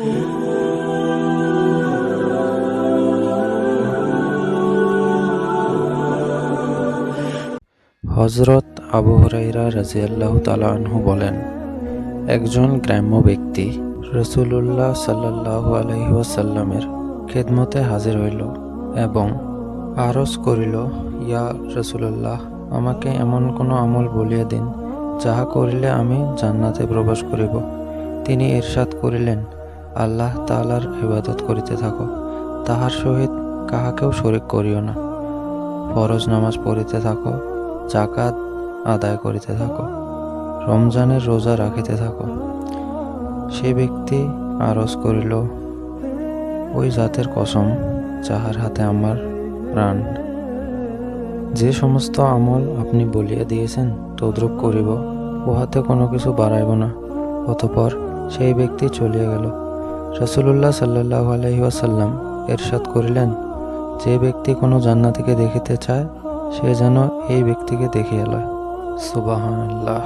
হযরত আবু হুরায়রা রাদিয়াল্লাহু তাআলা আনহু বলেন, একজন গ্রাম্য ব্যক্তি রাসূলুল্লাহ সাল্লাল্লাহু আলাইহি ওয়াসাল্লামের খেদমতে হাজির হইল এবং আরজ করিল, ইয়া রাসূলুল্লাহ, আমাকে এমন কোনো আমল বলিয়া দিন, যাহা করিলে আমি জান্নাতে প্রবেশ করিব। তিনি ইরশাদ করিলেন, আল্লাহ তাআলার ইবাদত করিতে থাকো, তাহার সহিত কাহাকেও শরীক করিও না। ফরজ নামাজ পড়িতে থাকো, যাকাত আদায় করিতে থাকো, রমজানের রোজা রাখিতে থাকো। সে ব্যক্তি আরজ করিল, ওই জাতের কসম যাহার হাতে আমার প্রাণ, যে সমস্ত আমল আপনি বলিয়া দিয়েছেন তদ্রূপ করিব, উহাতে কোনো কিছু বাড়াইব না। অতঃপর সেই ব্যক্তি চলিয়া গেল। রাসূলুল্লাহ সাল্লাল্লাহু আলাইহি ওয়াসাল্লাম ইরশাদ করিলেন, যে ব্যক্তি কোনো জান্নাতীকে দেখিতে চায়, সে যেন এই ব্যক্তিকে দেখিয়া লয়। সুবহানাল্লাহ।